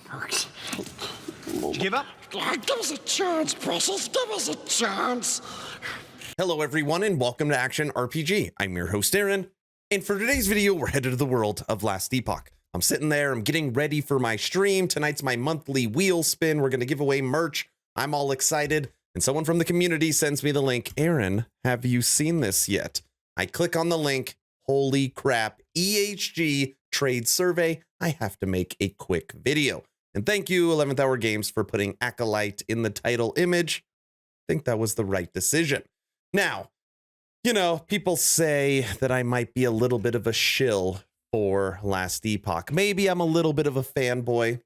Did you give up? Give us a chance, Precious. Give us a chance. Hello everyone and welcome to Action RPG. I'm your host Aaron, and for today's video we're headed to the world of Last Epoch. I'm sitting there, I'm getting ready for my stream. Tonight's my monthly wheel spin. We're going to give away merch. I'm all excited, and someone from the community sends me the link. Aaron, have you seen this yet? I click on the link. Holy crap, EHG trade survey. I have to make a quick video. And thank you 11th Hour Games for putting Acolyte in the title image. I think that was the right decision. Now, you know, people say that I might be a little bit of a shill for Last Epoch. Maybe I'm a little bit of a fanboy,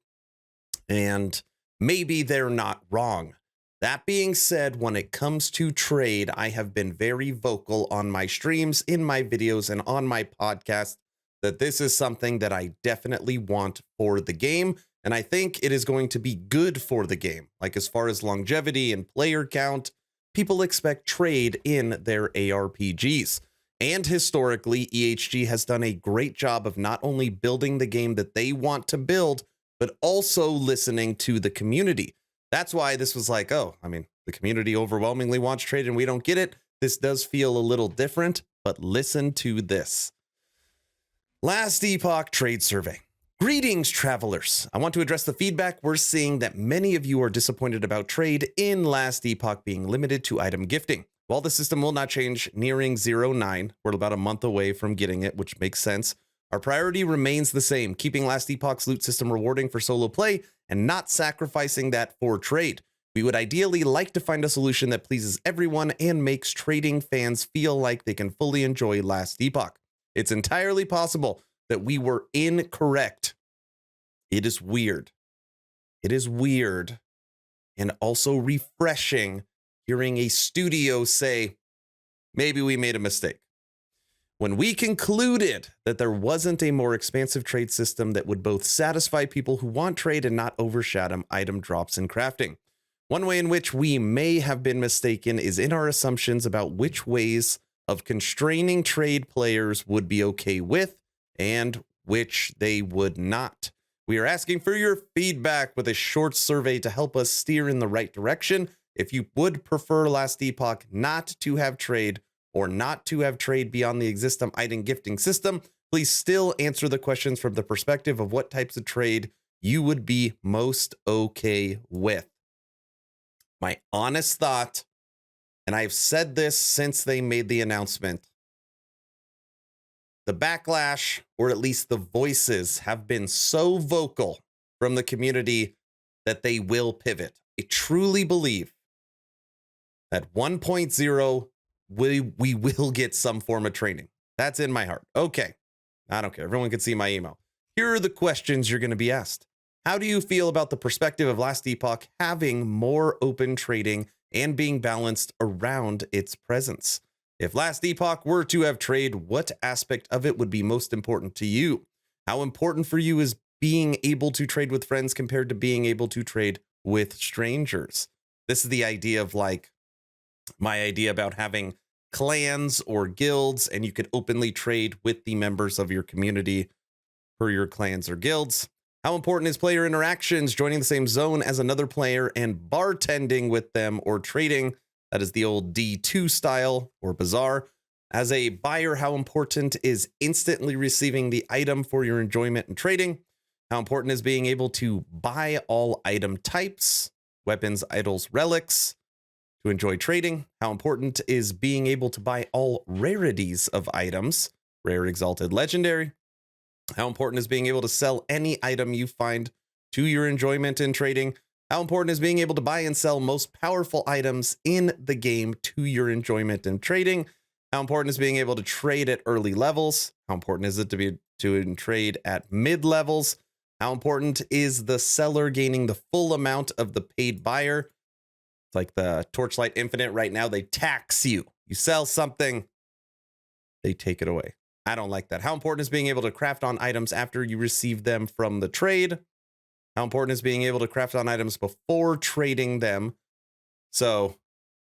and maybe they're not wrong. That being said, when it comes to trade, I have been very vocal on my streams, in my videos, and on my podcast that this is something that I definitely want for the game, and I think it is going to be good for the game. Like as far as longevity and player count, people expect trade in their ARPGs. And historically, EHG has done a great job of not only building the game that they want to build, but also listening to the community. That's why this was like, oh, I mean, the community overwhelmingly wants trade and we don't get it. This does feel a little different, but listen to this. Last Epoch trade survey. Greetings, travelers. I want to address the feedback we're seeing that many of you are disappointed about trade in Last Epoch being limited to item gifting. While the system will not change nearing 09, we're about a month away from getting it, which makes sense. Our priority remains the same, keeping Last Epoch's loot system rewarding for solo play and not sacrificing that for trade. We would ideally like to find a solution that pleases everyone and makes trading fans feel like they can fully enjoy Last Epoch. It's entirely possible that we were incorrect. It is weird. It is weird and also refreshing hearing a studio say, maybe we made a mistake. When we concluded that there wasn't a more expansive trade system that would both satisfy people who want trade and not overshadow item drops in crafting. One way in which we may have been mistaken is in our assumptions about which ways of constraining trade players would be okay with and which they would not. We are asking for your feedback with a short survey to help us steer in the right direction. If you would prefer Last Epoch not to have trade or not to have trade beyond the existing item gifting system, please still answer the questions from the perspective of what types of trade you would be most okay with. My honest thought, and I've said this since they made the announcement, the backlash, or at least the voices, have been so vocal from the community that they will pivot. I truly believe that 1.0, we will get some form of training. That's in my heart. Okay, I don't care. Everyone can see my email. Here are the questions you're going to be asked. How do you feel about the perspective of Last Epoch having more open trading and being balanced around its presence? If Last Epoch were to have trade, what aspect of it would be most important to you? How important for you is being able to trade with friends compared to being able to trade with strangers? This is the idea of like my idea about having clans or guilds, and you could openly trade with the members of your community per your clans or guilds. How important is player interactions, joining the same zone as another player and bartending with them or trading? That is the old D2 style or bazaar. As a buyer, how important is instantly receiving the item for your enjoyment and trading? How important is being able to buy all item types, weapons, idols, relics to enjoy trading? How important is being able to buy all rarities of items, rare, exalted, legendary? How important is being able to sell any item you find to your enjoyment in trading? How important is being able to buy and sell most powerful items in the game to your enjoyment in trading? How important is being able to trade at early levels? How important is it to trade at mid levels? How important is the seller gaining the full amount of the paid buyer? It's like the Torchlight Infinite right now. They tax you. You sell something, they take it away. I don't like that. How important is being able to craft on items after you receive them from the trade? How important is being able to craft on items before trading them? So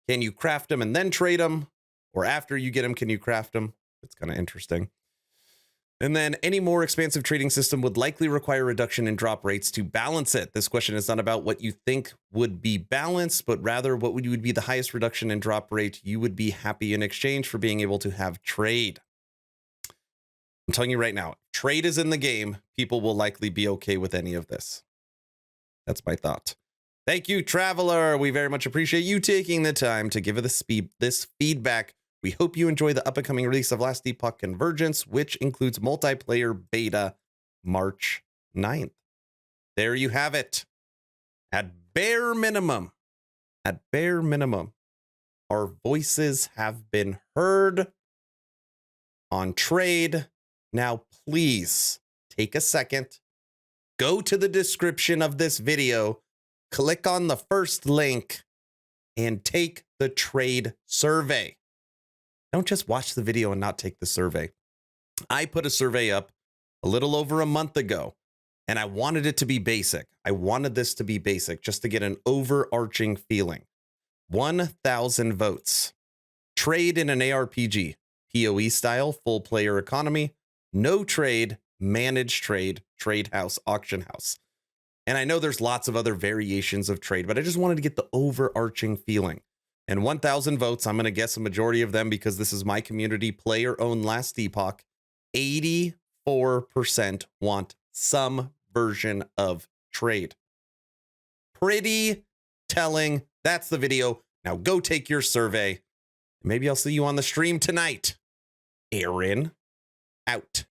can you craft them and then trade them? Or after you get them, can you craft them? It's kind of interesting. And then any more expansive trading system would likely require a reduction in drop rates to balance it. This question is not about what you think would be balanced, but rather what would be the highest reduction in drop rate you would be happy in exchange for being able to have trade. I'm telling you right now, if trade is in the game, people will likely be okay with any of this. That's my thought. Thank you, Traveler. We very much appreciate you taking the time to give us this feedback. We hope you enjoy the up-and-coming release of Last Epoch Convergence, which includes multiplayer beta March 9th. There you have it. At bare minimum, our voices have been heard on trade. Now, please take a second, go to the description of this video, click on the first link, and take the trade survey. Don't just watch the video and not take the survey. I put a survey up a little over a month ago, and I wanted it to be basic. I wanted this to be basic just to get an overarching feeling. 1,000 votes. Trade in an ARPG. PoE style, full player economy. No trade, managed trade, trade house, auction house. And I know there's lots of other variations of trade, but I just wanted to get the overarching feeling. And 1,000 votes, I'm going to guess a majority of them because this is my community player-owned Last Epoch. 84% want some version of trade. Pretty telling. That's the video. Now go take your survey. Maybe I'll see you on the stream tonight. Aaron, out.